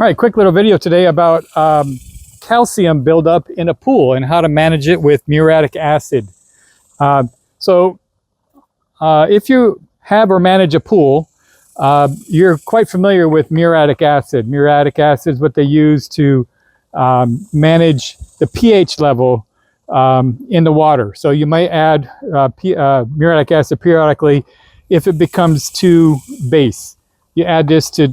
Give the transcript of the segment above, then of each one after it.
All right, quick little video today about calcium buildup in a pool and how to manage it with muriatic acid. If you have or manage a pool, you're quite familiar with muriatic acid. Muriatic acid is what they use to manage the pH level in the water. So you might add muriatic acid periodically if it becomes too base. You add this to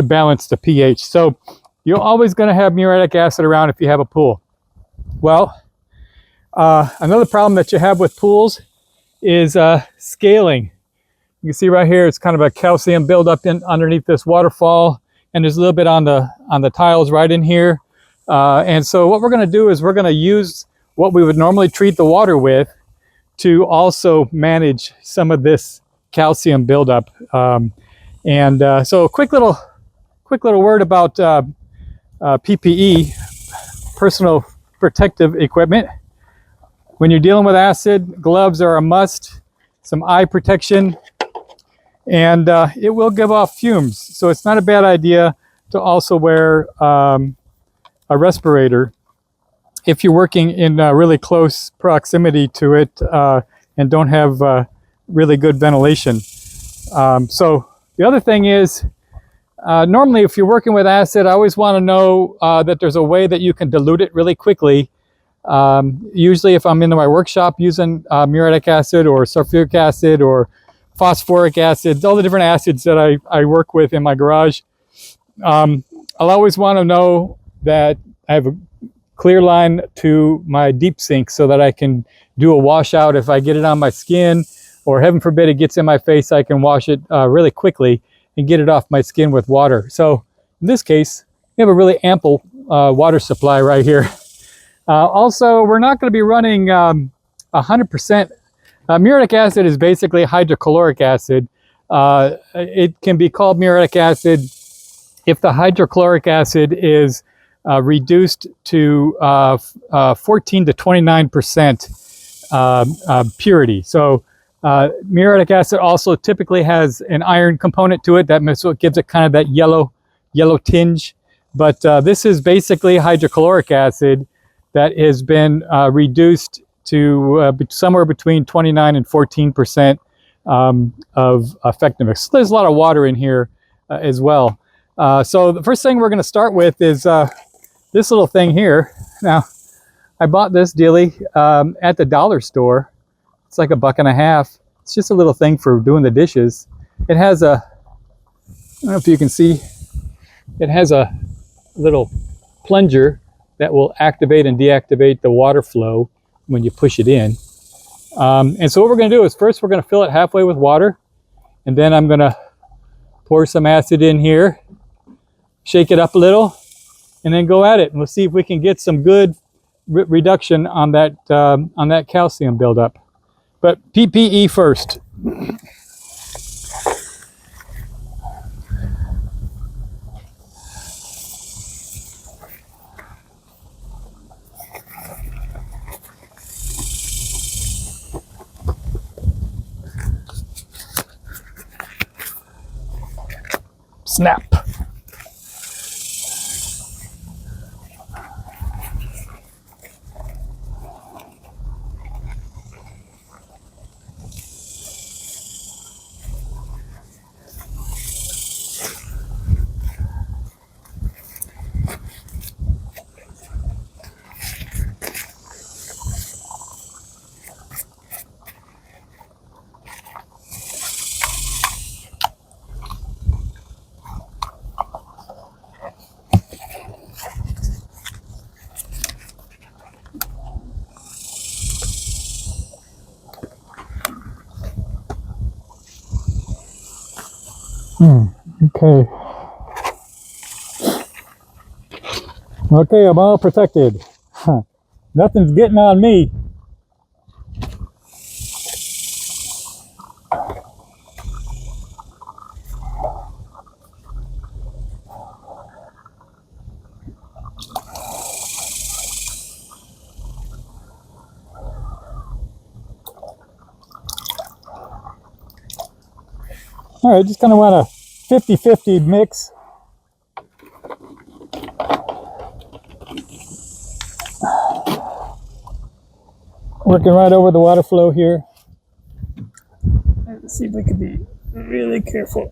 balance the pH. So you're always going to have muriatic acid around if you have a pool. Well, another problem that you have with pools is scaling. You can see right here, it's kind of a calcium buildup underneath this waterfall, and there's a little bit on the tiles right in here. And so what we're going to do is we're going to use what we would normally treat the water with to also manage some of this calcium buildup. So a quick little word about PPE, personal protective equipment. When you're dealing with acid, gloves are a must, some eye protection, and it will give off fumes. So it's not a bad idea to also wear a respirator if you're working in really close proximity to it and don't have really good ventilation. So the other thing is, normally if you're working with acid, I always want to know that there's a way that you can dilute it really quickly. Usually if I'm in my workshop using muriatic acid or sulfuric acid or phosphoric acid, all the different acids that I work with in my garage, I'll always want to know that I have a clear line to my deep sink so that I can do a washout. If I get it on my skin, or heaven forbid it gets in my face, I can wash it really quickly and get it off my skin with water. So in this case, we have a really ample water supply right here. Also, we're not going to be running 100%. Muriatic acid is basically hydrochloric acid. It can be called muriatic acid if the hydrochloric acid is reduced to 14 to 29% purity. So muriatic acid also typically has an iron component to it. That's what gives it kind of that yellow tinge. But this is basically hydrochloric acid that has been reduced to somewhere between 29 and 14% of effectiveness. So there's a lot of water in here as well. So the first thing we're going to start with is this little thing here. Now, I bought this dealie at the dollar store. It's like $1.50. It's just a little thing for doing the dishes. It has I don't know if you can see, it has a little plunger that will activate and deactivate the water flow when you push it in. And so what we're going to do is first we're going to fill it halfway with water, and then I'm going to pour some acid in here, shake it up a little, and then go at it, and we'll see if we can get some good reduction on that calcium buildup. But PPE first. Snap. Okay. Okay, I'm all protected. Nothing's getting on me. All right, just kind of want a 50-50 mix. Working right over the water flow here. Let's see if we can be really careful.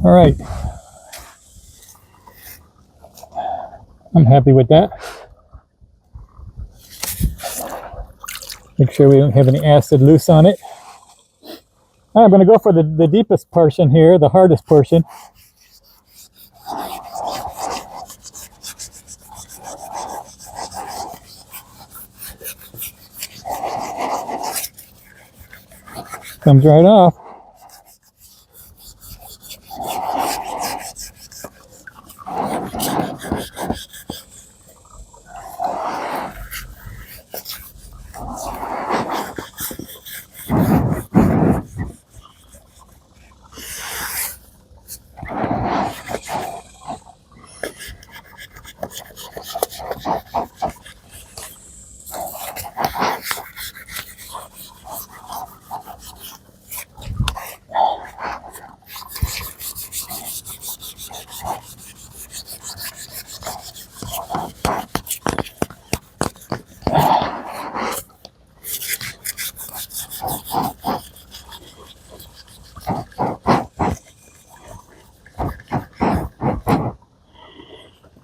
All right. I'm happy with that. Make sure we don't have any acid loose on it. I'm going to go for the deepest portion here, the hardest portion. Comes right off.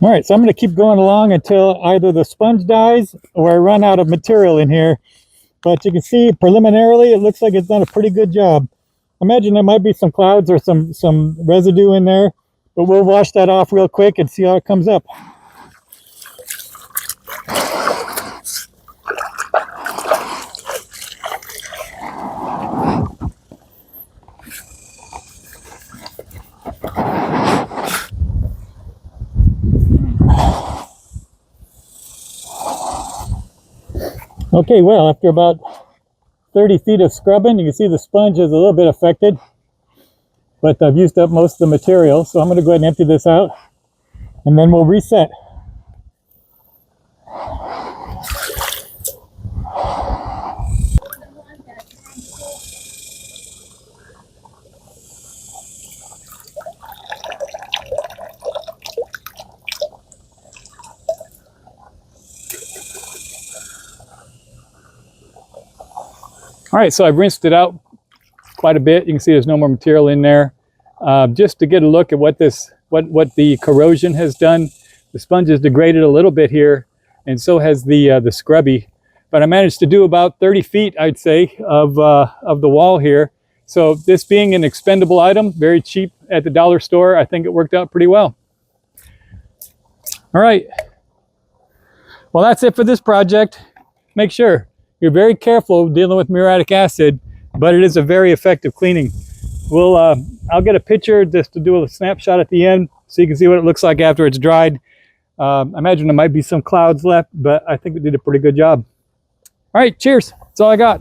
All right, so I'm going to keep going along until either the sponge dies or I run out of material in here. But you can see preliminarily, it looks like it's done a pretty good job. I imagine there might be some clouds or some residue in there, but we'll wash that off real quick and see how it comes up. Okay, well, after about 30 feet of scrubbing, you can see the sponge is a little bit affected, but I've used up most of the material, so I'm going to go ahead and empty this out, and then we'll reset. All right, so I've rinsed it out quite a bit. You can see there's no more material in there. Just to get a look at what the corrosion has done. The sponge has degraded a little bit here, and so has the scrubby. But I managed to do about 30 feet, I'd say, of the wall here. So this being an expendable item, very cheap at the dollar store, I think it worked out pretty well. All right. Well, that's it for this project. Make sure you're very careful dealing with muriatic acid, but it is a very effective cleaning. I'll get a picture just to do a snapshot at the end so you can see what it looks like after it's dried. I imagine there might be some clouds left, but I think we did a pretty good job. All right, cheers. That's all I got.